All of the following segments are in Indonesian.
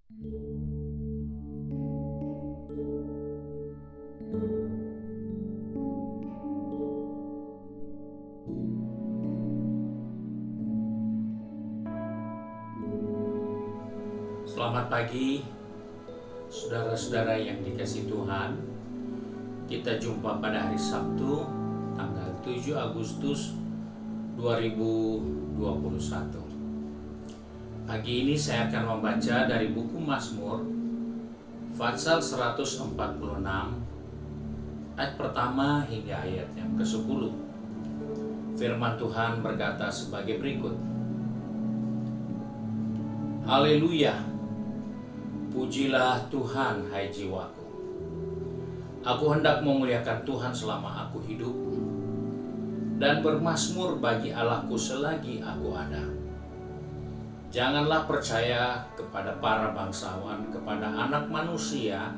Selamat pagi, saudara-saudara yang dikasihi Tuhan. Kita jumpa pada hari Sabtu, tanggal 7 Agustus 2021. Pagi ini saya akan membaca dari buku Mazmur, pasal 146, ayat pertama hingga ayat yang ke-10. Firman Tuhan berkata sebagai berikut. Haleluya! Pujilah Tuhan, hai jiwaku. Aku hendak memuliakan Tuhan selama aku hidup, dan bermazmur bagi Allahku selagi aku ada. Janganlah percaya kepada para bangsawan, kepada anak manusia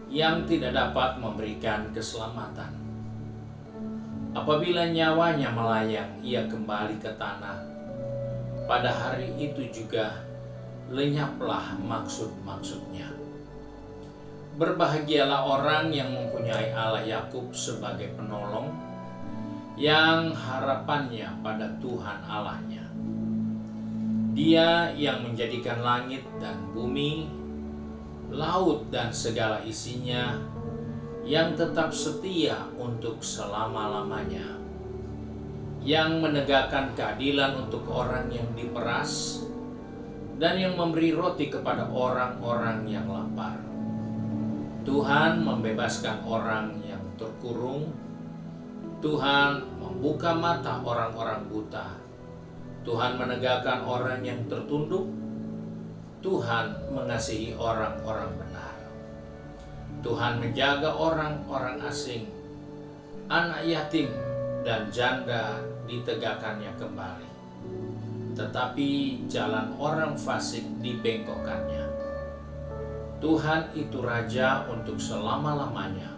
yang tidak dapat memberikan keselamatan. Apabila nyawanya melayang, ia kembali ke tanah. Pada hari itu juga lenyaplah maksud-maksudnya. Berbahagialah orang yang mempunyai Allah Yakub sebagai penolong, yang harapannya pada Tuhan Allahnya. Dia yang menjadikan langit dan bumi, laut dan segala isinya, yang tetap setia untuk selama-lamanya, yang menegakkan keadilan untuk orang yang diperas, dan yang memberi roti kepada orang-orang yang lapar. Tuhan membebaskan orang yang terkurung. Tuhan membuka mata orang-orang buta. Tuhan menegakkan orang yang tertunduk. Tuhan mengasihi orang-orang benar. Tuhan menjaga orang-orang asing. Anak yatim dan janda ditegakkannya kembali. Tetapi jalan orang fasik dibengkokkannya. Tuhan itu Raja untuk selama-lamanya.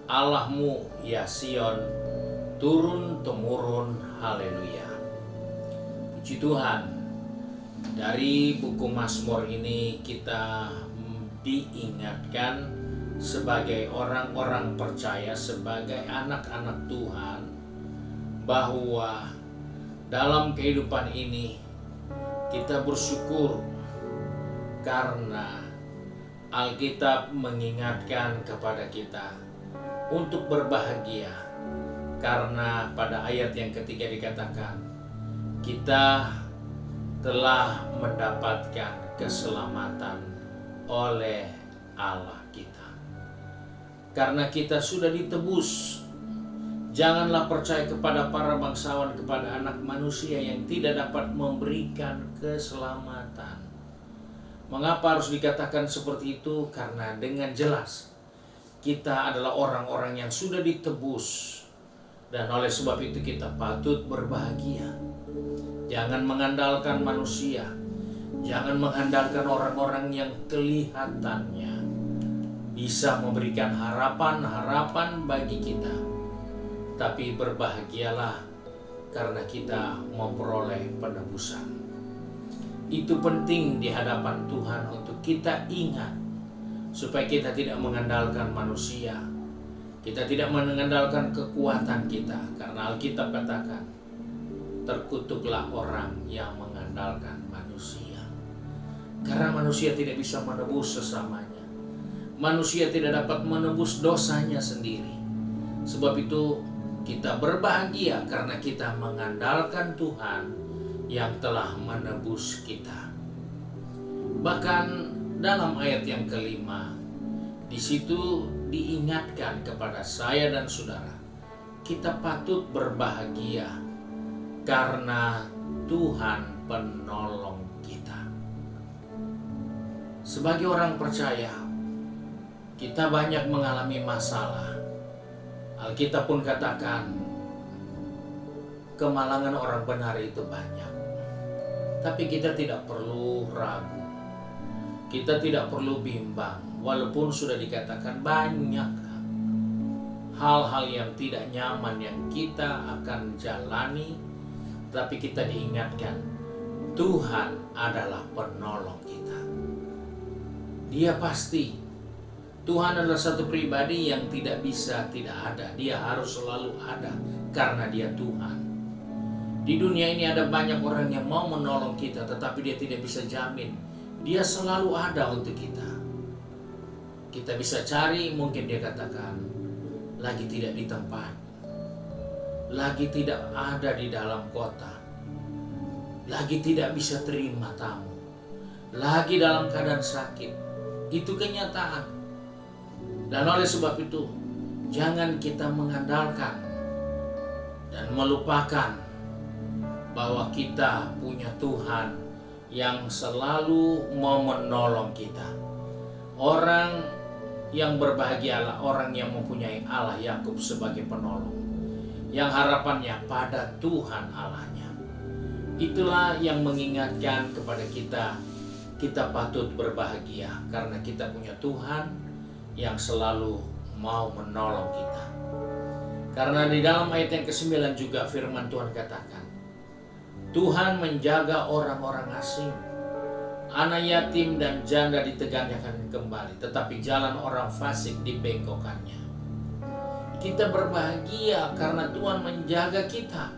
Allahmu, ya Sion, turun-temurun. Haleluya. Puji Tuhan. Dari buku Mazmur ini kita diingatkan sebagai orang-orang percaya, sebagai anak-anak Tuhan, bahwa dalam kehidupan ini kita bersyukur karena Alkitab mengingatkan kepada kita untuk berbahagia, karena pada ayat yang ketiga dikatakan kita telah mendapatkan keselamatan oleh Allah kita. Karena kita sudah ditebus. Janganlah percaya kepada para bangsawan, kepada anak manusia yang tidak dapat memberikan keselamatan. Mengapa harus dikatakan seperti itu? Karena dengan jelas kita adalah orang-orang yang sudah ditebus, dan oleh sebab itu kita patut berbahagia. Jangan mengandalkan manusia, jangan mengandalkan orang-orang yang kelihatannya bisa memberikan harapan-harapan bagi kita. Tapi berbahagialah karena kita memperoleh penebusan. Itu penting di hadapan Tuhan untuk kita ingat, supaya kita tidak mengandalkan manusia, kita tidak mengandalkan kekuatan kita. Karena Alkitab katakan, terkutuklah orang yang mengandalkan manusia. Karena manusia tidak bisa menebus sesamanya. Manusia tidak dapat menebus dosanya sendiri. Sebab itu kita berbahagia karena kita mengandalkan Tuhan yang telah menebus kita. Bahkan dalam ayat yang kelima, di situ diingatkan kepada saya dan saudara, kita patut berbahagia karena Tuhan penolong kita. Sebagai orang percaya, kita banyak mengalami masalah. Alkitab pun katakan, kemalangan orang benar itu banyak. Tapi kita tidak perlu ragu. Kita tidak perlu bimbang. Walaupun sudah dikatakan banyak hal-hal yang tidak nyaman yang kita akan jalani, tapi kita diingatkan, Tuhan adalah penolong kita. Dia pasti. Tuhan adalah satu pribadi yang tidak bisa tidak ada. Dia harus selalu ada karena dia Tuhan. Di dunia ini ada banyak orang yang mau menolong kita, tetapi dia tidak bisa jamin dia selalu ada untuk kita. Kita bisa cari, mungkin dia katakan lagi tidak di tempat, lagi tidak ada di dalam kota, lagi tidak bisa terima tamu, lagi dalam keadaan sakit. Itu kenyataan. Dan oleh sebab itu, jangan kita mengandalkan dan melupakan bahwa kita punya Tuhan yang selalu mau menolong kita. Orang yang berbahagialah orang yang mempunyai Allah Yakub sebagai penolong, yang harapannya pada Tuhan Allahnya. Itulah yang mengingatkan kepada kita, kita patut berbahagia karena kita punya Tuhan yang selalu mau menolong kita. Karena di dalam ayat yang ke-9 juga firman Tuhan katakan, Tuhan menjaga orang-orang asing, anak yatim dan janda ditegakkan kembali, tetapi jalan orang fasik dibengkokkannya. Kita berbahagia karena Tuhan menjaga kita.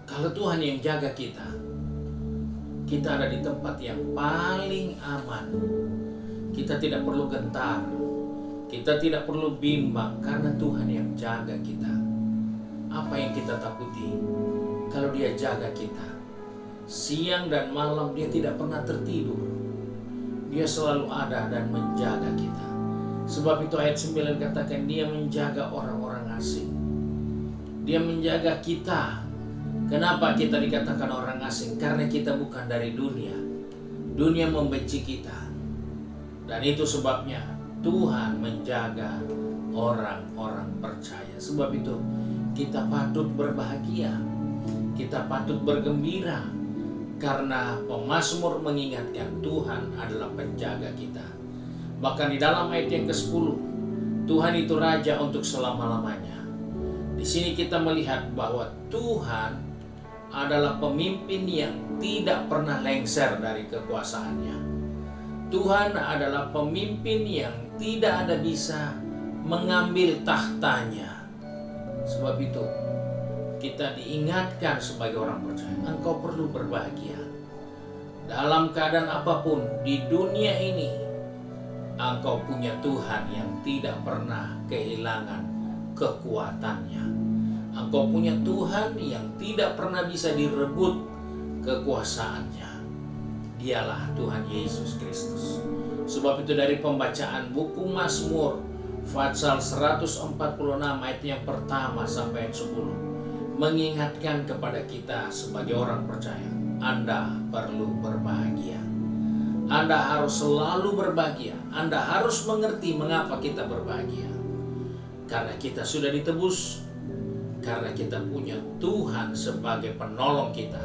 Kalau Tuhan yang jaga kita, kita ada di tempat yang paling aman. Kita tidak perlu gentar, kita tidak perlu bimbang karena Tuhan yang jaga kita. Apa yang kita takuti kalau Dia jaga kita? Siang dan malam Dia tidak pernah tertidur. Dia selalu ada dan menjaga kita. Sebab itu ayat 9 katakan Dia menjaga orang-orang asing. Dia menjaga kita. Kenapa kita dikatakan orang asing? Karena kita bukan dari dunia. Dunia membenci kita. Dan itu sebabnya Tuhan menjaga orang-orang percaya. Sebab itu kita patut berbahagia, kita patut bergembira, karena pemazmur mengingatkan Tuhan adalah penjaga kita. Bahkan di dalam ayat yang ke-10, Tuhan itu Raja untuk selama-lamanya. Di sini kita melihat bahwa Tuhan adalah pemimpin yang tidak pernah lengser dari kekuasaannya. Tuhan adalah pemimpin yang tidak ada bisa mengambil tahtanya. Sebab itu kita diingatkan sebagai orang percaya, engkau perlu berbahagia. Dalam keadaan apapun di dunia ini, engkau punya Tuhan yang tidak pernah kehilangan kekuatannya. Engkau punya Tuhan yang tidak pernah bisa direbut kekuasaannya. Dialah Tuhan Yesus Kristus. Sebab itu dari pembacaan buku Mazmur Pasal 146 ayat yang pertama sampai ayat 10 mengingatkan kepada kita sebagai orang percaya, Anda perlu berbahagia. Anda harus selalu berbahagia. Anda harus mengerti mengapa kita berbahagia. Karena kita sudah ditebus. Karena kita punya Tuhan sebagai penolong kita.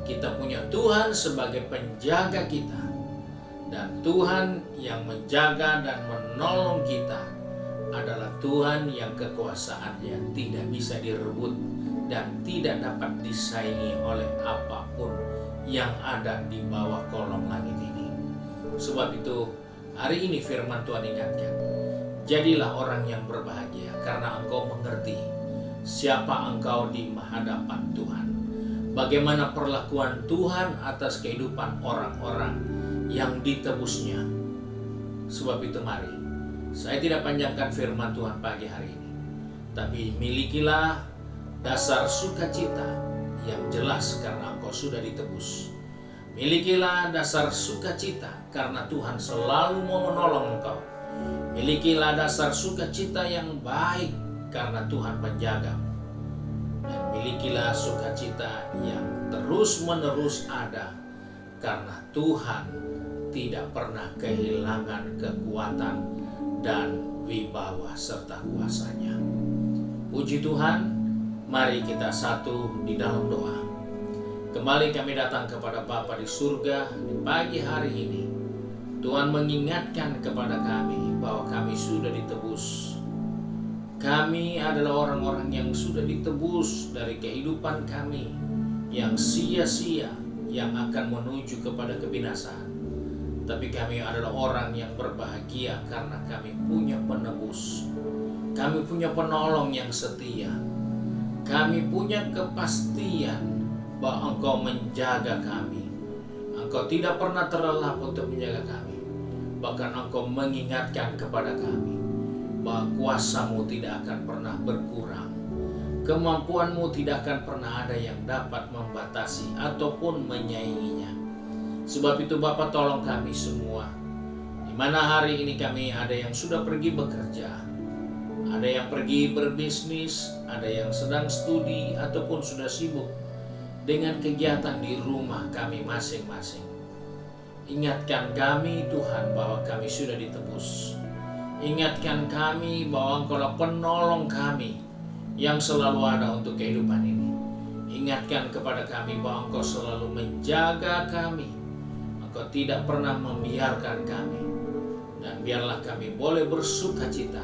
Kita punya Tuhan sebagai penjaga kita. Dan Tuhan yang menjaga dan menolong kita adalah Tuhan yang kekuasaannya tidak bisa direbut dan tidak dapat disaingi oleh apapun yang ada di bawah kolong langit ini. Sebab itu hari ini firman Tuhan ingatkan, jadilah orang yang berbahagia karena engkau mengerti siapa engkau di hadapan Tuhan. Bagaimana perlakuan Tuhan atas kehidupan orang-orang yang ditebusnya. Sebab itu mari, saya tidak panjangkan firman Tuhan pagi hari ini, tapi milikilah dasar sukacita yang jelas karena engkau sudah ditebus. Milikilah dasar sukacita karena Tuhan selalu mau menolong engkau. Milikilah dasar sukacita yang baik karena Tuhan penjagamu. Dan milikilah sukacita yang terus-menerus ada karena Tuhan tidak pernah kehilangan kekuatan dan wibawa serta kuasanya. Puji Tuhan, mari kita satu di dalam doa. Kembali kami datang kepada Bapa di surga di pagi hari ini. Tuhan mengingatkan kepada kami bahwa kami sudah ditebus. Kami adalah orang-orang yang sudah ditebus dari kehidupan kami yang sia-sia, yang akan menuju kepada kebinasaan. tapi kami adalah orang yang berbahagia karena kami punya penebus. Kami punya penolong yang setia. Kami punya kepastian bahwa Engkau menjaga kami. Engkau tidak pernah terlelap untuk menjaga kami. Bahkan Engkau mengingatkan kepada kami bahwa kuasa-Mu tidak akan pernah berkurang. Kemampuan-Mu tidak akan pernah ada yang dapat membatasi ataupun menyainginya. Sebab itu Bapa, tolong kami semua. Di mana hari ini kami ada yang sudah pergi bekerja, ada yang pergi berbisnis, ada yang sedang studi ataupun sudah sibuk dengan kegiatan di rumah kami masing-masing. Ingatkan kami Tuhan bahwa kami sudah ditebus. Ingatkan kami bahwa Engkau penolong kami yang selalu ada untuk kehidupan ini. Ingatkan kepada kami bahwa Engkau selalu menjaga kami. Engkau tidak pernah membiarkan kami. Dan biarlah kami boleh bersuka cita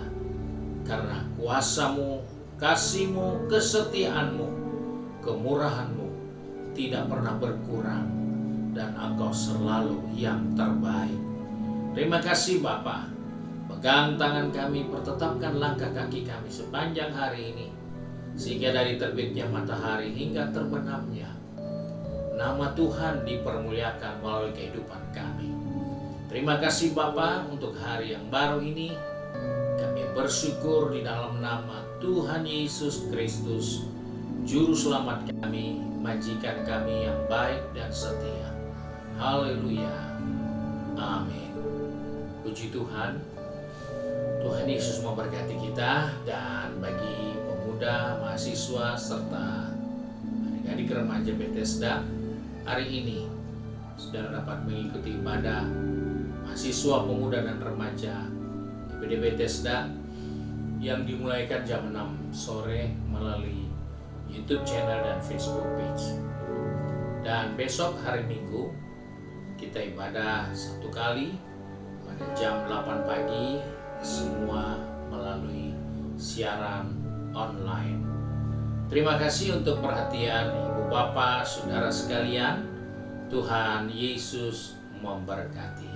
karena kuasa-Mu, kasih-Mu, kesetiaan-Mu, kemurahan-Mu tidak pernah berkurang, dan Engkau selalu yang terbaik. Terima kasih Bapa. Pegang tangan kami, pertetapkan langkah kaki kami sepanjang hari ini, sehingga dari terbitnya matahari hingga terbenamnya, nama Tuhan dipermuliakan melalui kehidupan kami. Terima kasih Bapa untuk hari yang baru ini. Kami bersyukur di dalam nama Tuhan Yesus Kristus, Juru Selamat kami, majikan kami yang baik dan setia. Haleluya. Amin. Puji Tuhan. Tuhan Yesus memberkati kita, dan bagi pemuda, mahasiswa, serta adik-adik remaja Bethesda, hari ini saudara dapat mengikuti ibadah mahasiswa, pemuda, dan remaja IPD Bethesda yang dimulaikan jam 6 sore melalui YouTube channel dan Facebook page. Dan besok hari Minggu kita ibadah satu kali pada jam 8 pagi, semua melalui siaran online. Terima kasih untuk perhatian Ibu Bapak, Saudara sekalian. Tuhan Yesus memberkati.